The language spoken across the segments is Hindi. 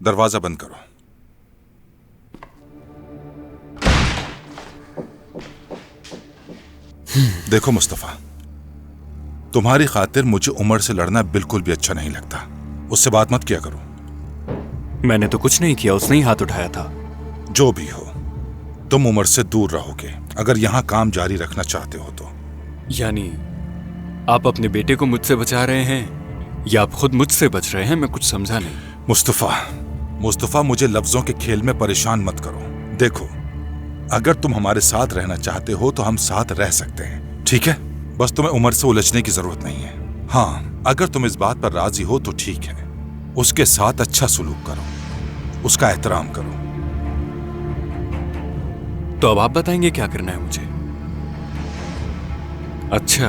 दरवाजा बंद करो। देखो मुस्तफा, तुम्हारी खातिर मुझे उमर से लड़ना बिल्कुल भी अच्छा नहीं लगता। उससे बात मत किया करो। मैंने तो कुछ नहीं किया, उसने ही हाथ उठाया था। जो भी हो, तुम उमर से दूर रहोगे अगर यहां काम जारी रखना चाहते हो तो। यानी आप अपने बेटे को मुझसे बचा रहे हैं या आप खुद मुझसे बच रहे हैं? मैं कुछ समझा नहीं। मुस्तफा, मुझे लफ्जों के खेल में परेशान मत करो। देखो, अगर तुम हमारे साथ रहना चाहते हो तो हम साथ रह सकते हैं, ठीक है? बस तुम्हें उमर से उलझने की जरूरत नहीं है। हाँ, अगर तुम इस बात पर राजी हो तो ठीक है। उसके साथ अच्छा सलूक करो, उसका एहतराम करो। तो अब आप बताएंगे क्या करना है मुझे? अच्छा,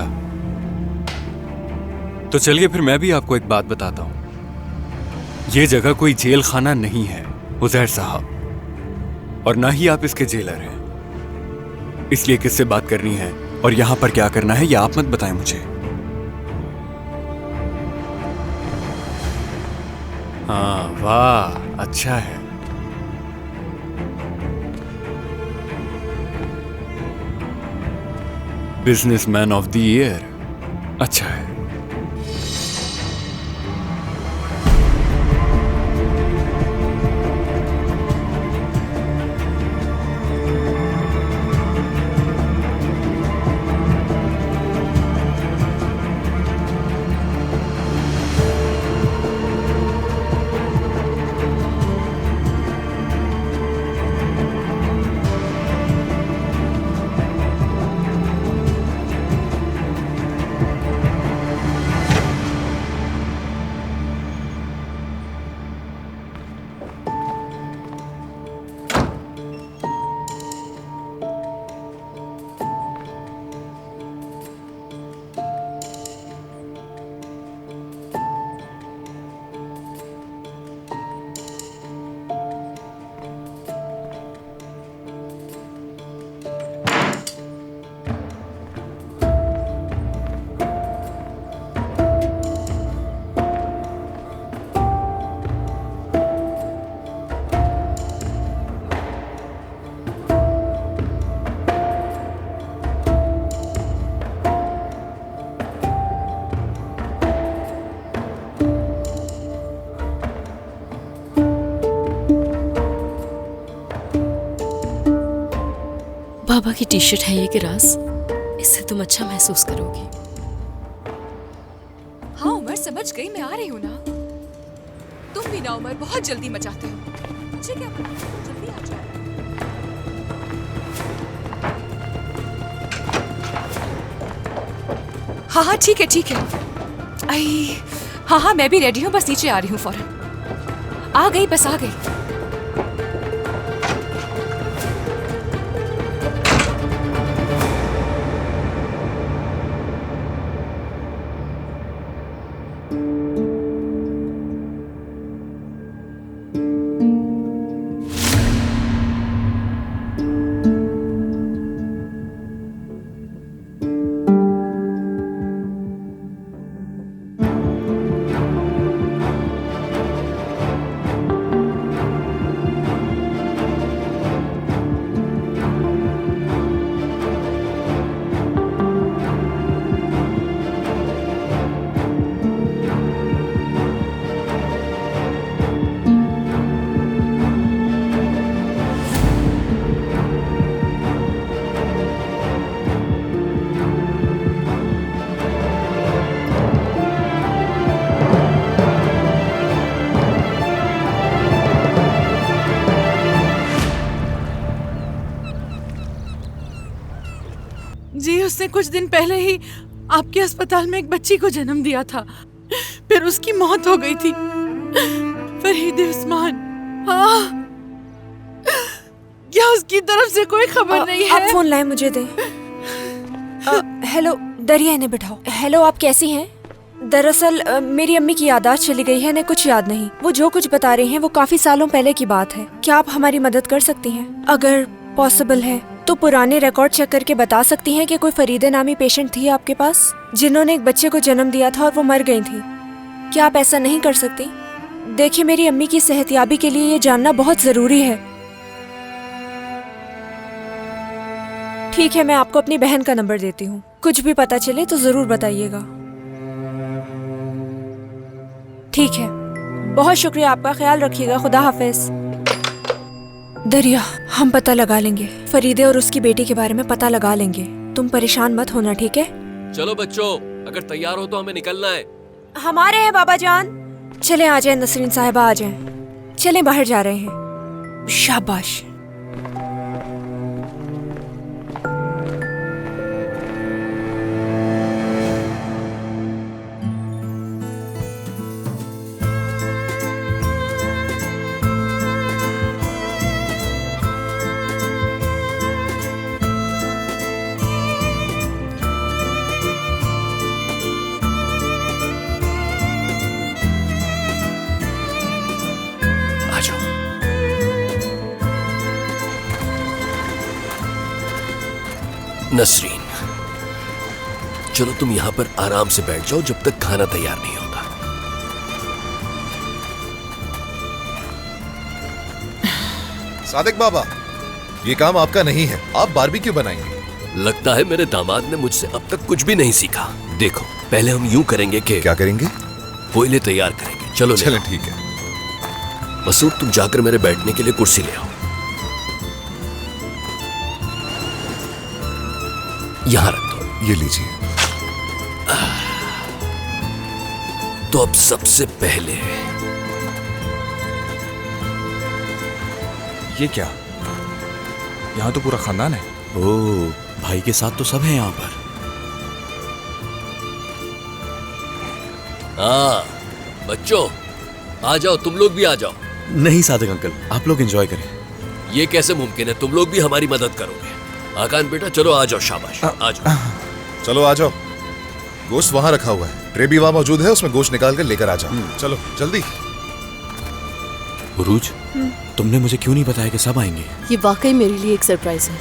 तो चलिए फिर मैं भी आपको एक बात बताता हूं। यह जगह कोई जेल खाना नहीं है उजैर साहब, और ना ही आप इसके जेलर हैं। इसलिए किससे बात करनी है और यहां पर क्या करना है, यह आप मत बताएं मुझे। हाँ, वाह, अच्छा है। बिजनेसमैन ऑफ द ईयर, अच्छा है। बाबा की टी शर्ट है ये कि राज, इससे तुम अच्छा महसूस करोगी। हाँ उमर, समझ गई, मैं आ रही हूँ ना। तुम भी ना उमर, बहुत जल्दी मचाते हो। मुझे क्या पता, जल्दी आ जाओ। हाँ हाँ ठीक है ठीक है। आई, हाँ हाँ मैं भी रेडी हूँ, बस नीचे आ रही हूँ फौरन। आ गई, बस आ गई। जी, उसने कुछ दिन पहले ही आपके अस्पताल में एक बच्ची को जन्म दिया था, फिर उसकी मौत हो गई थी। फरीद उस्मान। हाँ, क्या उसकी तरफ से कोई खबर नहीं है? आप फोन लाए मुझे दे। हेलो दरिया, इन्हें बिठाओ। हेलो, आप कैसी हैं? दरअसल मेरी अम्मी की याददाश्त चली गई है, इन्हें कुछ याद नहीं। वो जो कुछ बता रही हैं वो काफी सालों पहले की बात है। क्या आप हमारी मदद कर सकती हैं? अगर पॉसिबल है तो पुराने रिकॉर्ड चेक करके बता सकती हैं कि कोई फरीदे नामी पेशेंट थी आपके पास जिन्होंने एक बच्चे को जन्म दिया था और वो मर गई थी। क्या आप ऐसा नहीं कर सकती? देखिए, मेरी अम्मी की सेहतयाबी के लिए ये जानना बहुत जरूरी है। ठीक है, मैं आपको अपनी बहन का नंबर देती हूँ। कुछ भी पता चले तो जरूर बताइएगा। ठीक है, बहुत शुक्रिया आपका। ख्याल रखिएगा। खुदा हाफिज। दरिया, हम पता लगा लेंगे। फरीदे और उसकी बेटी के बारे में पता लगा लेंगे। तुम परेशान मत होना, ठीक है? चलो बच्चों, अगर तैयार हो तो हमें निकलना है। हमारे हैं बाबा जान। चलें, आ जाएं नसरीन साहिबा, आ जाएं। चलें, बाहर जा रहे हैं। शाबाश। नसरीन, चलो तुम यहाँ पर आराम से बैठ जाओ जब तक खाना तैयार नहीं होता। सादिक बाबा, ये काम आपका नहीं है। आप बारबेक्यू बनाएंगे। लगता है मेरे दामाद ने मुझसे अब तक कुछ भी नहीं सीखा। देखो, पहले हम यूं करेंगे कि क्या करेंगे? कोयले तैयार करेंगे। चलो चलें, ठीक है। मसूद, तुम जाकर मेरे बैठने के लिए कुर्सी ले आओ। यहाँ रख दो। ये लीजिए। तो अब सबसे पहले ये क्या? यहाँ तो पूरा खानदान है। ओह, भाई के साथ तो सब हैं यहाँ पर। हाँ बच्चों, आ जाओ, तुम लोग भी आ जाओ। नहीं सादिक अंकल, आप लोग एंजॉय करें। ये कैसे मुमकिन है? तुम लोग भी हमारी मदद करोगे। आकान बेटा, चलो आ जाओ। शाबाश, आ जाओ। चलो आ जाओ। गोश्त वहां रखा हुआ है। ट्रे भी वहां मौजूद है, उसमें गोश्त निकाल कर लेकर आ जाओ। चलो जल्दी। उरूज, तुमने मुझे क्यों नहीं बताया कि सब आएंगे? ये वाकई मेरे लिए एक सरप्राइज है।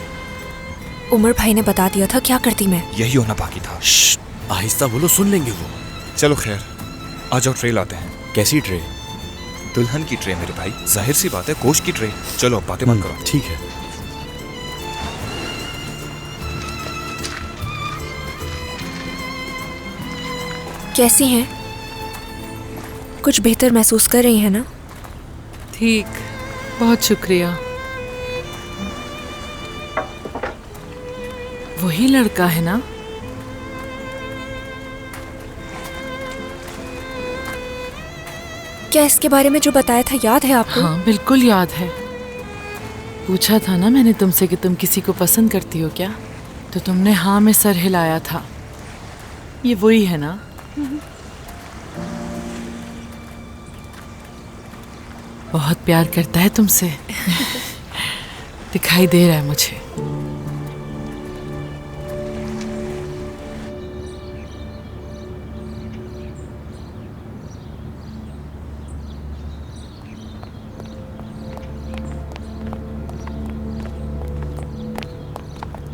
उमर भाई ने बता दिया था, क्या करती मैं? यही होना बाकी था। आहिस्ता बोलो, सुन लेंगे वो। चलो खैर, आ जाओ, ट्रे लाते हैं। कैसी ट्रे? दुल्हन की ट्रे मेरे भाई, जाहिर सी बात है, गोश्त की ट्रे। चलो अब बातें मत करो। ठीक है। कैसी हैं? कुछ बेहतर महसूस कर रही हैं ना? ठीक, बहुत शुक्रिया। वही लड़का है ना? क्या इसके बारे में जो बताया था याद है आपको? हाँ, बिल्कुल याद है। पूछा था ना मैंने तुमसे कि तुम किसी को पसंद करती हो क्या, तो तुमने हाँ में सर हिलाया था। ये वही है ना? बहुत प्यार करता है तुमसे। दिखाई दे रहा है मुझे।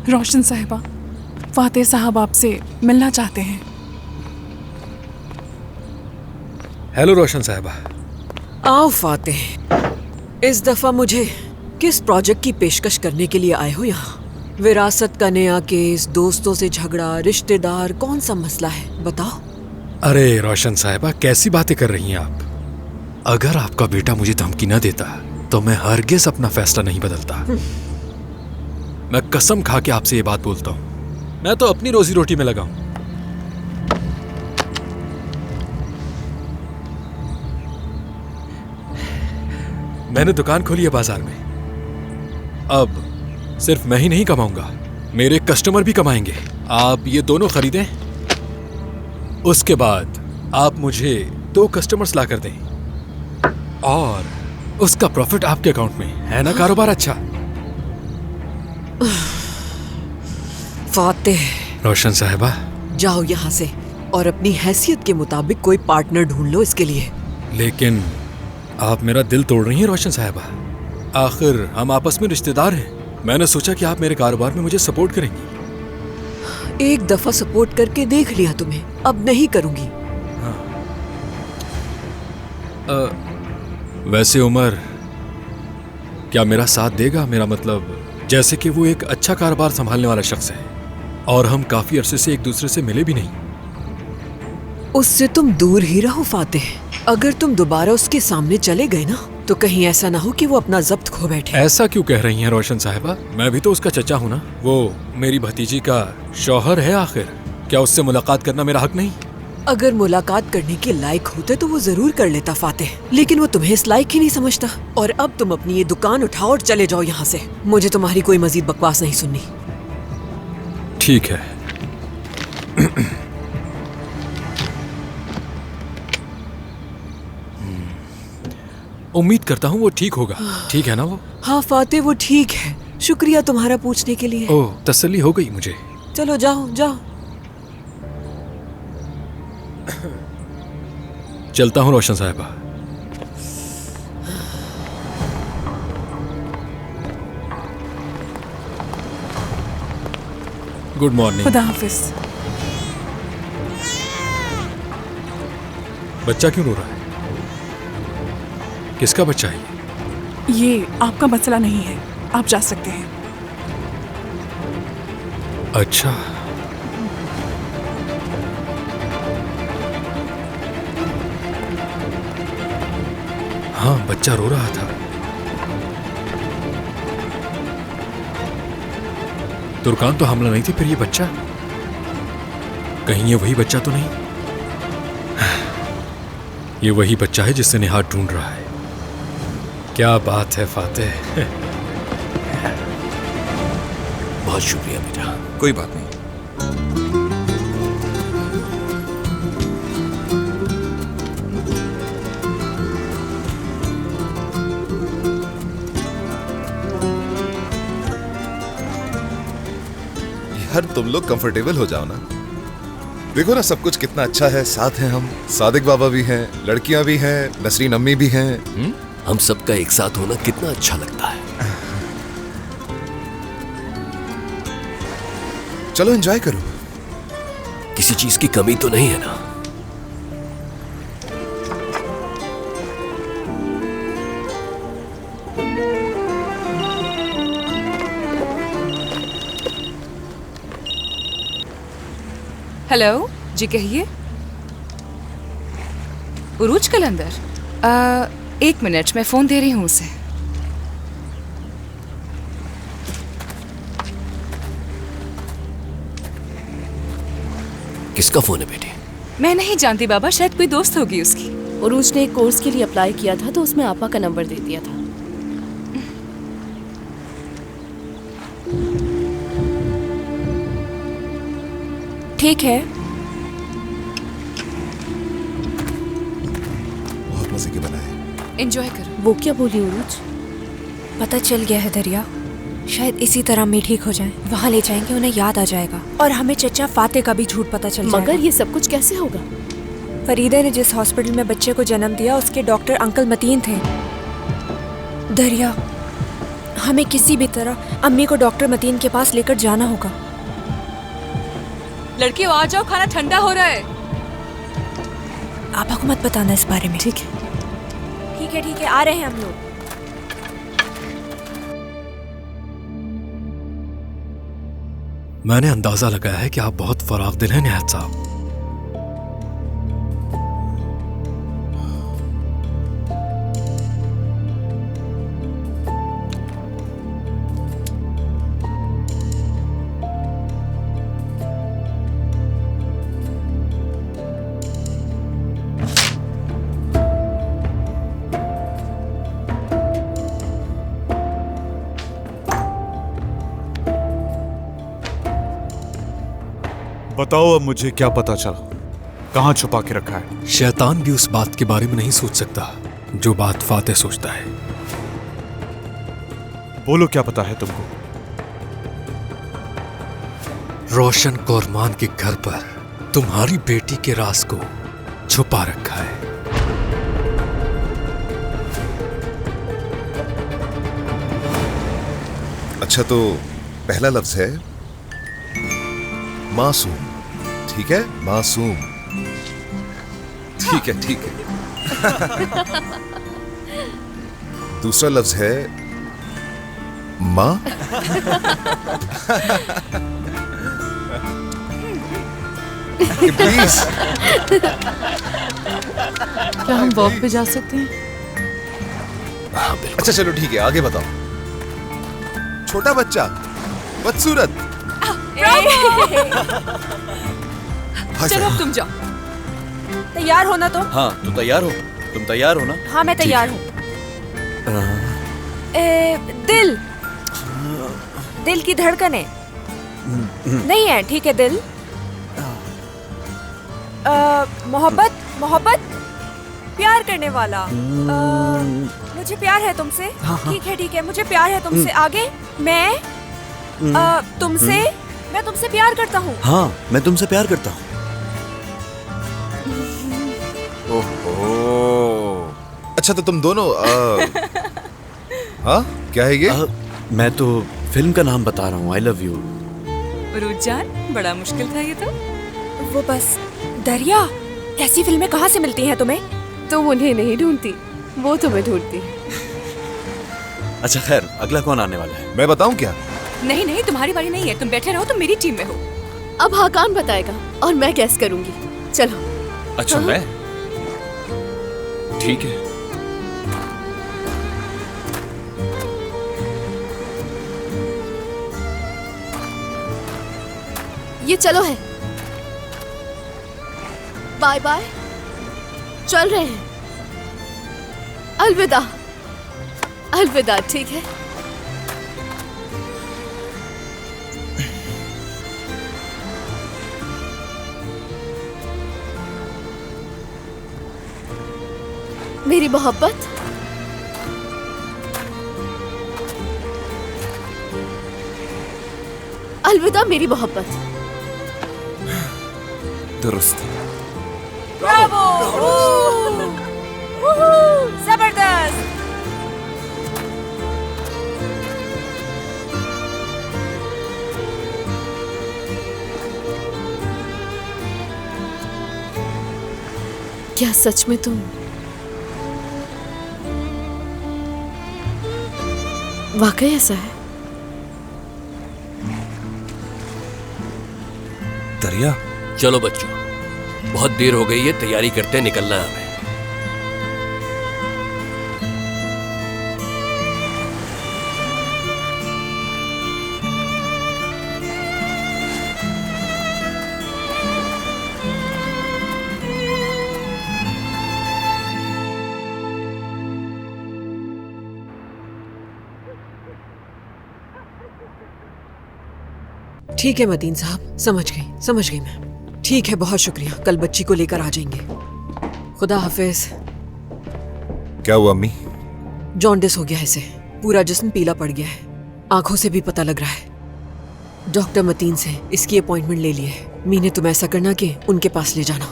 रोशन साहिबा, फातेह साहब आपसे मिलना चाहते हैं। हेलो रोशन साहिबा। आओ फातेह, इस दफा मुझे किस प्रोजेक्ट की पेशकश करने के लिए आए हो यहाँ? विरासत का नया केस, दोस्तों से झगड़ा, रिश्तेदार, कौन सा मसला है बताओ। अरे रोशन साहिबा, कैसी बातें कर रही हैं आप? अगर आपका बेटा मुझे धमकी न देता तो मैं हरगिज अपना फैसला नहीं बदलता। मैं कसम खा के आपसे ये बात बोलता हूँ। मैं तो अपनी रोजी रोटी में लगा हूं। मैंने दुकान खोली है बाजार में। अब सिर्फ मैं ही नहीं कमाऊंगा, मेरे कस्टमर भी कमाएंगे। आप ये दोनों खरीदें, उसके बाद आप मुझे 2 कस्टमर्स ला कर दें और उसका प्रॉफिट आपके अकाउंट में। है ना कारोबार अच्छा? फातेह, रोशन साहिबा, जाओ यहाँ से और अपनी हैसियत के मुताबिक कोई पार्टनर ढूंढ लो इसके लिए। लेकिन आप मेरा दिल तोड़ रही हैं रोशन साहिबा। आखिर हम आपस में रिश्तेदार हैं। मैंने सोचा कि आप मेरे कारोबार में मुझे सपोर्ट करेंगी। एक दफा सपोर्ट करके देख लिया तुम्हें, अब नहीं करूंगी। वैसे उमर क्या मेरा साथ देगा? मेरा मतलब जैसे कि वो एक अच्छा कारोबार संभालने वाला शख्स है और हम काफी अरसे से एक दूसरे से मिले भी नहीं। उससे तुम दूर ही रहो फातिह। अगर तुम दोबारा उसके सामने चले गए ना तो कहीं ऐसा ना हो कि वो अपना जब्त खो बैठे। ऐसा क्यों कह रही हैं रोशन साहिबा? मैं भी तो उसका चचा हूँ ना। वो मेरी भतीजी का शौहर है आखिर। क्या उससे मुलाकात करना मेरा हक नहीं? अगर मुलाकात करने के लायक होते तो वो जरूर कर लेता फातिह, लेकिन वो तुम्हें इस लायक ही नहीं समझता। और अब तुम अपनी ये दुकान उठाओ और चले जाओ यहाँ से। मुझे तुम्हारी कोई मजीद बकवास नहीं सुननी। ठीक है। उम्मीद करता हूँ वो ठीक होगा। ठीक है ना वो? हाँ फातिह, वो ठीक है। शुक्रिया तुम्हारा पूछने के लिए। ओह, तसल्ली हो गई मुझे। चलो जाओ जाओ। चलता हूँ रोशन साहिबा। Good morning. खुदा हाफिज। बच्चा क्यों रो रहा है? किसका बच्चा है ये आपका मसला नहीं है, आप जा सकते हैं। अच्छा, हाँ बच्चा रो रहा था। तुर्कान तो हमला नहीं थी, फिर ये बच्चा? कहीं ये वही बच्चा तो नहीं? ये वही बच्चा है जिससे निहार ढूंढ रहा है। क्या बात है फातिह। बहुत शुक्रिया बेटा। कोई बात नहीं। यार तुम लोग कंफर्टेबल हो जाओ ना। देखो ना सब कुछ कितना अच्छा है। साथ हैं हम, सादिक बाबा भी हैं, लड़कियां भी हैं, नसरीन अम्मी भी हैं। हम सबका एक साथ होना कितना अच्छा लगता है। चलो एंजॉय करो। किसी चीज की कमी तो नहीं है ना? हेलो जी, कहिए। उरूज कलंदर? एक मिनट, मैं फोन दे रही हूँ उसे। किसका फोन है बेटी? मैं नहीं जानती बाबा, शायद कोई दोस्त होगी उसकी। उरूज ने एक कोर्स के लिए अप्लाई किया था तो उसमें आपा का नंबर दे दिया था। ठीक है। बहुत मजे के बनाए। एंजॉय करो। वो क्या बोली उरूज? पता चल गया है दरिया, शायद इसी तरह हम ठीक हो जाएं। वहाँ ले जाएंगे, उन्हें याद आ जाएगा और हमें चचा फातिह का भी झूठ पता चल जाएगा। मगर ये सब कुछ कैसे होगा? फरीदा ने जिस हॉस्पिटल में बच्चे को जन्म दिया उसके डॉक्टर अंकल मतीन थे। दरिया, हमें किसी भी तरह अम्मी को डॉक्टर मतीन के पास लेकर जाना होगा। लड़कियों आ जाओ, खाना ठंडा हो रहा है। आपा को मत बताना इस बारे में। ठीक है ठीक है ठीक है, आ रहे हैं हम लोग। मैंने अंदाजा लगाया है कि आप बहुत फराग दिल हैं निहायत साहब। बताओ अब मुझे क्या पता चला, कहाँ छुपा के रखा है? शैतान भी उस बात के बारे में नहीं सोच सकता जो बात फातिह सोचता है। बोलो क्या पता है तुमको? रोशन कोरमान के घर पर तुम्हारी बेटी के राज को छुपा रखा है। अच्छा तो पहला लफ्ज है मासूम। ठीक है, मासूम। ठीक है ठीक है। दूसरा लफ्ज है माँ। प्लीज। क्या हम वॉक पे जा सकते हैं? अच्छा चलो ठीक है, आगे बताओ। छोटा बच्चा, बदसूरत। चलो अब तुम जाओ। तैयार हो ना तुम? हाँ, तुम तैयार हो? तुम तैयार हो ना? हाँ मैं तैयार हूँ। दिल, दिल की धड़कनें नहीं है, ठीक है दिल। मोहब्बत, मोहब्बत, प्यार करने वाला। मुझे प्यार है तुमसे। ठीक है, मुझे प्यार है तुमसे। आगे मैं तुमसे, मैं तुमसे प्यार करता हूँ। हाँ, मैं तुमसे प्यार करता हूँ। ओहो। अच्छा तो तुम दोनों हाँ क्या है ये? मैं तो फिल्म का नाम बता रहा हूँ, आई लव यू। रुचजान, बड़ा मुश्किल था ये तो। वो बस दरिया, ऐसी फिल्में कहाँ से मिलती हैं तुम्हें? तुम उन्हें नहीं ढूंढती, वो तुम्हें ढूंढती। अच्छा खैर, अगला कौन आने वाला है? मैं बताऊं क्या? नहीं नहीं, तुम्हारी बारी नहीं है, तुम बैठे रहो, तुम मेरी टीम में हो। अब हाकान बताएगा और मैं गैस करूंगी। चलो। अच्छा मैं? ठीक है। ये चलो है। बाय बाय, चल रहे हैं। अलविदा, अलविदा। ठीक है। मेरी मोहब्बत, अलविदा मेरी मोहब्बत। दुरुस्त। ब्रावो! जबरदस्त! क्या सच में तुम वाकई ऐसा है? दरिया, चलो बच्चों, बहुत देर हो गई है, तैयारी करते हैं, निकलना है हमें। ठीक है मतीन साहब, समझ गई मैं। ठीक है, बहुत शुक्रिया, कल बच्ची को लेकर आ जाएंगे। खुदा हाफिज। क्या हुआ अम्मी? जॉन्डिस हो गया है इसे, पूरा जिस्म पीला पड़ गया है, आंखों से भी पता लग रहा है। डॉक्टर मतीन से इसकी अपॉइंटमेंट ले ली है। मीने तुम ऐसा करना कि उनके पास ले जाना।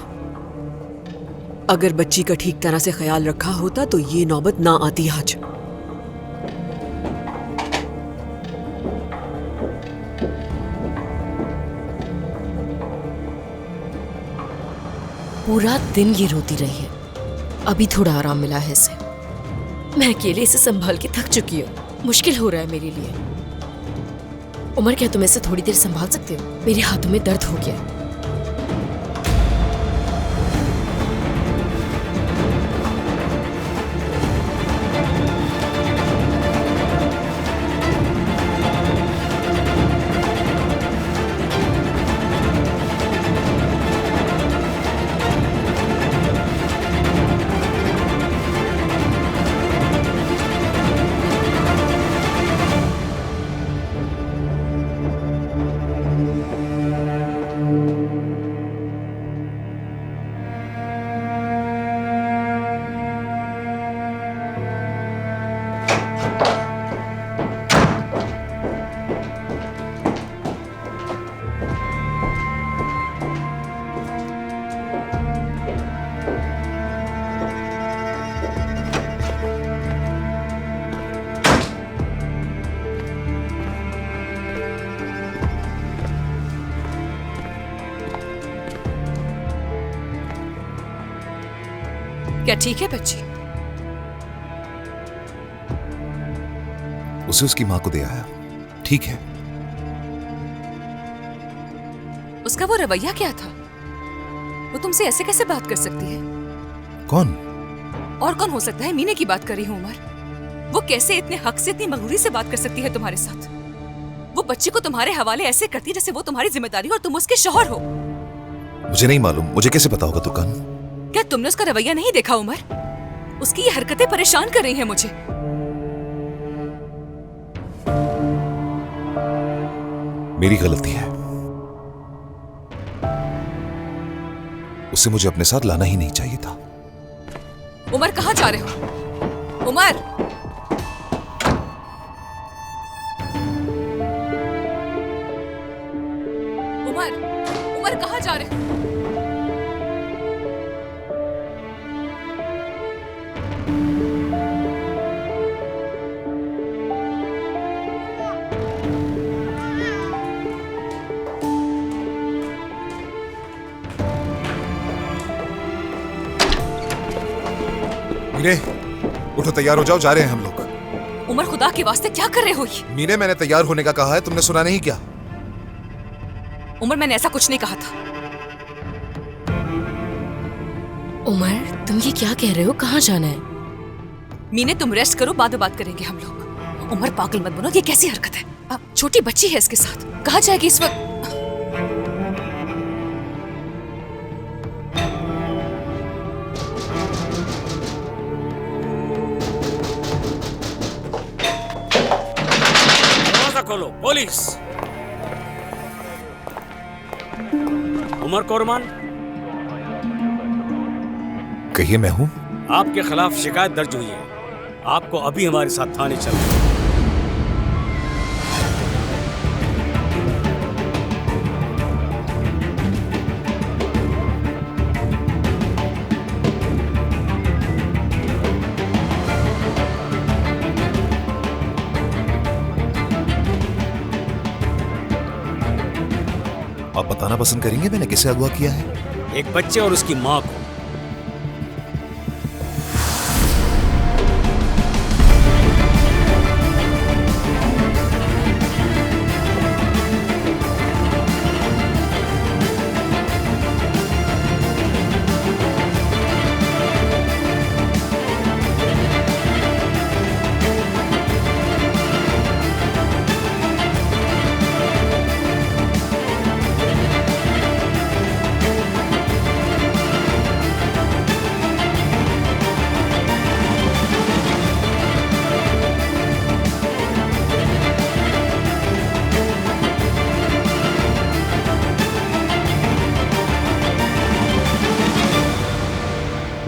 अगर बच्ची का ठीक तरह से ख्याल रखा होता तो ये नौबत ना आती आज। पूरा दिन ये रोती रही है, अभी थोड़ा आराम मिला है इसे। मैं अकेले इसे संभाल के थक चुकी हूँ, मुश्किल हो रहा है मेरे लिए। उमर, क्या तुम इसे थोड़ी देर संभाल सकते हो? मेरे हाथों में दर्द हो गया है। क्या ठीक है बच्ची? उसे उसकी माँ को दे आया। ठीक है। उसका वो रवैया क्या था? वो तुमसे ऐसे कैसे बात कर सकती है? कौन? और कौन हो सकता है? मीने की बात कर रही हूँ उमर। वो कैसे इतने हक से, इतनी मगरूरी से बात कर सकती है तुम्हारे साथ? वो बच्ची को तुम्हारे हवाले ऐसे करती है जैसे वो तुम्हारी जिम्मेदारी और तुम उसके शौहर हो। मुझे नहीं मालूम, मुझे कैसे पता होगा तुर्कान? क्या तुमने उसका रवैया नहीं देखा उमर? उसकी ये हरकतें परेशान कर रही हैं मुझे। मेरी गलती है। उसे मुझे अपने साथ लाना ही नहीं चाहिए था। उमर कहाँ जा रहे हो? उमर! उमर! उमर कहाँ जा रहे हो? मीने, उठो, तैयार हो जाओ, जा रहे हैं हम लोग। उमर, खुदा के वास्ते क्या कर रहे हो ये? मीने, मैंने तैयार होने का कहा है, तुमने सुना नहीं क्या? उमर, मैंने ऐसा कुछ नहीं कहा था। उमर, तुम ये क्या कह रहे हो? कहाँ जाना है? मीने, तुम रेस्ट करो, बाद में बात करेंगे हम लोग। उमर, पागल मत बनो, ये कैसी हरकत है? अब छोटी बच्ची है इसके साथ, कहाँ जाएगी इस वक्त? खोलो, पुलिस! उमर कोरमान, कहिए। मैं हूं। आपके खिलाफ शिकायत दर्ज हुई है। आपको अभी हमारे साथ थाने चलना है। आप बताना पसंद करेंगे मैंने किसे अगवा किया है? एक बच्चे और उसकी माँ को।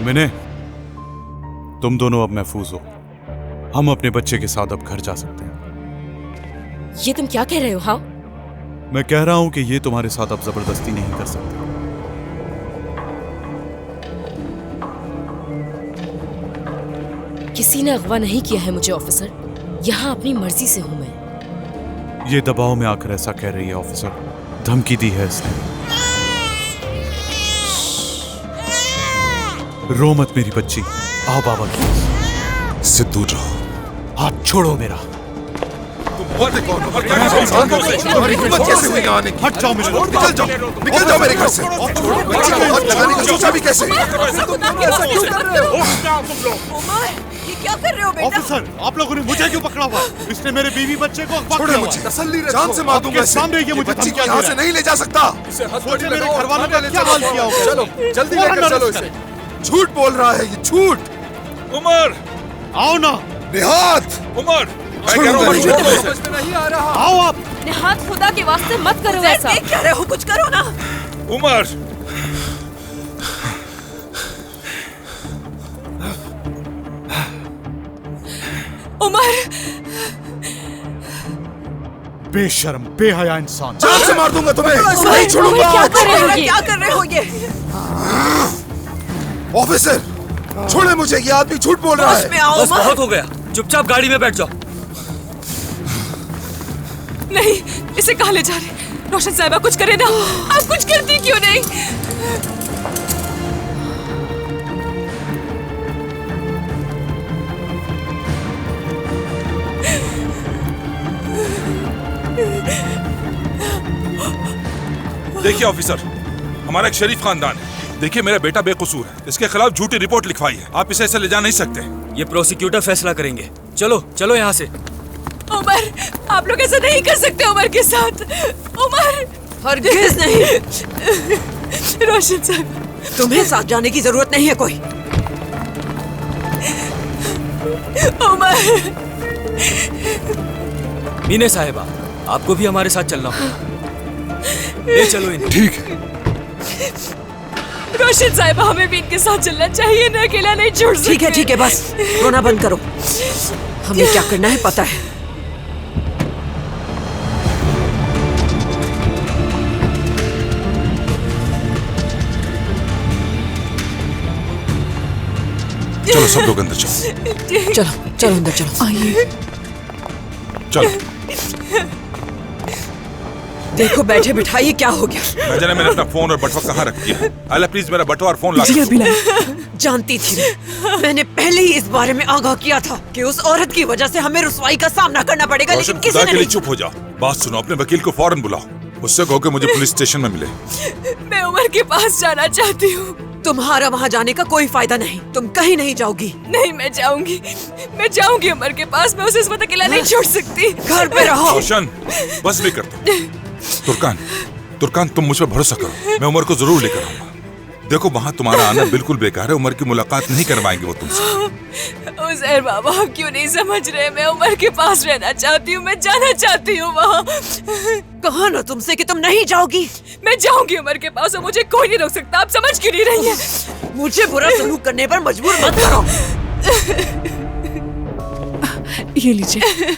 विनय, तुम दोनों अब महफूज हो। हम अपने बच्चे के साथ अब घर जा सकते हैं। ये तुम क्या कह रहे हो? हाँ, मैं कह रहा हूं कि ये तुम्हारे साथ अब जबरदस्ती नहीं कर सकते। किसी ने अगवा नहीं किया है मुझे ऑफिसर। यहाँ अपनी मर्जी से हूँ मैं। ये दबाव में आकर ऐसा कह रही है ऑफिसर। धमकी दी है इसने। रो मत मेरी बच्ची, आओ बाबा की। इससे दूर रहो। हाथ छोड़ो मेरा। तुम्हारी हिम्मत कैसे हुई यहाँ आने की? हट जाओ मेरे। निकल जाओ, निकल जाओ मेरे घर से। बच्ची को हाथ लगाने का सोचा भी कैसे? ये क्या कर रहे हो बेटा? ऑफिसर, आप लोगों ने मुझे क्यों पकड़ा हुआ? इसने मेरे बीवी बच्चे को अगवा छोड़ो किया मुझे, हुआ। तसल्ली रखो। जान से मार दूंगा इसे। सामने ये मुझे बच्ची को यहाँ से नहीं ले जा सकता। सोचिए मेरे घर वालों ने क्या हाल किया होगा। चलो, जल्दी लेकर चलो इसे। झूठ बोल रहा है ये, झूठ। उमर, आओ ना। निहात, उमर, नहीं आ रहा। आओ आप। निहात, खुदा के वास्ते मत करो ऐसा। देख क्या रहे हो? कुछ करो ना। उमर, उमर! बेशर्म, बेहया इंसान। जान से मार दूंगा तुम्हें। नहीं छोड़ूंगा। क्या कर रहे हो ये? क्या कर रहे हो ये? ऑफिसर, छोड़े मुझे, ये आदमी झूठ बोल रहा है। बस बहुत हो गया, चुपचाप गाड़ी में बैठ जाओ। नहीं, इसे कहाँ ले जा रहे? रोशन साहिबा, कुछ करे ना। आप कुछ करती क्यों नहीं? देखिए ऑफिसर, हमारा एक शरीफ खानदान है। देखिए मेरा बेटा बेकसूर है, इसके खिलाफ झूठी रिपोर्ट लिखवाई है। आप इसे ऐसे ले जा नहीं सकते। ये प्रोसिक्यूटर फैसला करेंगे। चलो चलो यहाँ से। उमर, आप लोग ऐसा नहीं कर सकते उमर के साथ। उमर, हरगिज नहीं। रोशन साहब, तुम्हें साथ जाने की जरूरत नहीं है कोई। उमर, मीने साहिबा, आपको भी हमारे साथ चलना होगा। ले चलो इन्हें। ठीक है। रोशन साहिबा, हमें भी इनके साथ चलना चाहिए ना, अकेला नहीं छोड़ सकते। ठीक है बस रोना बंद करो। हमें क्या करना है पता है। चलो सब लोग अंदर चलो। चलो चलो अंदर चलो। आइए। चलो। देखो बैठे बिठाइए क्या हो गया। न जाने मैंने अपना फोन और बटुआ कहाँ रख दिया है। आला प्लीज मेरा बटुआ और फोन ला जी अभी ला। जानती थी मैंने पहले ही इस बारे में आगाह किया था कि उस औरत की वजह से हमें रुसवाई का सामना करना पड़ेगा, लेकिन किसी खुदा ने के लिए नहीं। चुप हो जाओ। बात सुनो, अपने वकील को फौरन बुलाओ। उससे कहो कि मुझे पुलिस स्टेशन में मिले। मैं उमर के पास जाना चाहती हूँ। तुम्हारा वहाँ जाने का कोई फायदा नहीं, तुम कहीं नहीं जाओगी। नहीं, मैं जाऊंगी उमर के पास। मैं उसे इस वक्त अकेला नहीं छोड़ सकती। घर पे रहो। रोशन, बस भी कर दो। तुर्कान तुम मुझ पर भरोसा करो, मैं उमर को जरूर लेकर आऊंगा। देखो वहाँ तुम्हारा आना बिल्कुल बेकार है, उमर की मुलाकात नहीं करवाएंगे वो तुमसे। उज़ैर बाबा, आप क्यों नहीं समझ रहे? मैं उमर के पास रहना चाहती हूँ, मैं जाना चाहती हूँ वहाँ। कहा ना तुमसे कि तुम नहीं जाओगी। मैं जाऊंगी उमर के पास और मुझे कोई नहीं रोक सकता। आप समझ क्यों नहीं रही हैं? मुझे बुरा सलूक करने पर मजबूर मत करो। ये लीजिए।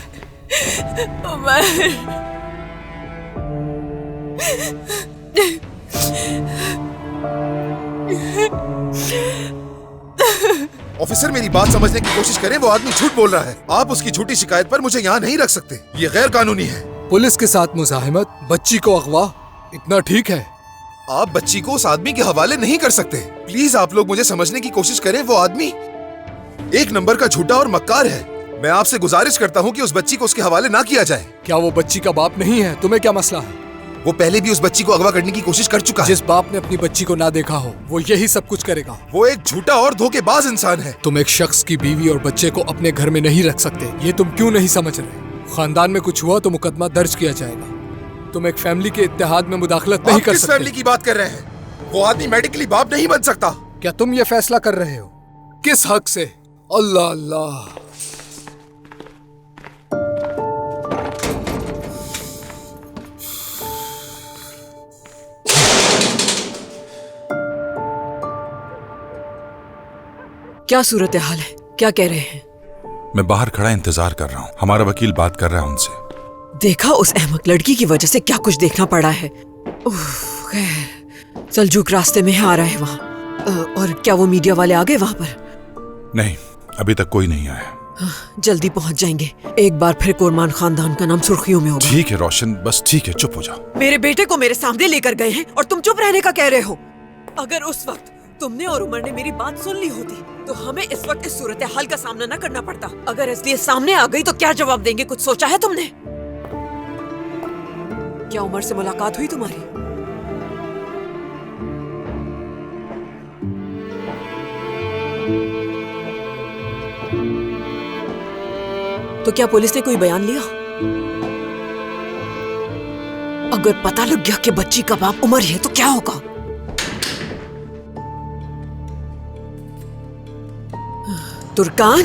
उमर, ऑफिसर मेरी बात समझने की कोशिश करें, वो आदमी झूठ बोल रहा है। आप उसकी झूठी शिकायत पर मुझे यहाँ नहीं रख सकते, ये गैर कानूनी है। पुलिस के साथ मुज़ाहिमत, बच्ची को अगवा, इतना ठीक है? आप बच्ची को उस आदमी के हवाले नहीं कर सकते। प्लीज आप लोग मुझे समझने की कोशिश करें, वो आदमी एक नंबर का झूठा और मक्कार है। मैं आपसे गुजारिश करता हूँ कि उस बच्ची को उसके हवाले ना किया जाए। क्या वो बच्ची का बाप नहीं है? तुम्हें क्या मसला है? वो पहले भी उस बच्ची को अगवा करने की कोशिश कर चुका है। जिस बाप ने अपनी बच्ची को ना देखा हो वो यही सब कुछ करेगा। वो एक झूठा और धोखेबाज इंसान है। तुम एक शख्स की बीवी और बच्चे को अपने घर में नहीं रख सकते, ये तुम क्यों नहीं समझ रहे? खानदान में कुछ हुआ तो मुकदमा दर्ज किया जाएगा। तुम एक फैमिली के इत्तेहाद में मुदाखलत नहीं कर सकते। किस फैमिली की बात कर रहे हैं? वो आदमी मेडिकली बाप नहीं बन सकता। क्या तुम ये फैसला कर रहे हो? किस हक से? अल्लाह अल्लाह। क्या सूरत हाल है? क्या कह रहे हैं? मैं बाहर खड़ा इंतजार कर रहा हूँ, हमारा वकील बात कर रहा है उनसे। देखा, उस अहमक लड़की की वजह से क्या कुछ देखना पड़ा है। सलजूक रास्ते में आ रहा है वहाँ। और क्या वो मीडिया वाले आ गए वहाँ पर? नहीं, अभी तक कोई नहीं आया। जल्दी पहुँच जाएंगे। एक बार फिर कोरमान खानदान का नाम सुर्खियों में होगा। ठीक है रोशन, बस ठीक है, चुप हो जाओ। मेरे बेटे को मेरे सामने लेकर गए हैं और तुम चुप रहने का कह रहे हो। अगर उस वक्त तुमने और उमर ने मेरी बात सुन ली होती तो हमें इस वक्त इस सूरत हाल का सामना न करना पड़ता। अगर इसलिए सामने आ गई तो क्या जवाब देंगे? कुछ सोचा है तुमने? क्या उमर से मुलाकात हुई तुम्हारी? तो क्या पुलिस ने कोई बयान लिया? अगर पता लग गया कि बच्ची का बाप उमर है तो क्या होगा? तुर्कान,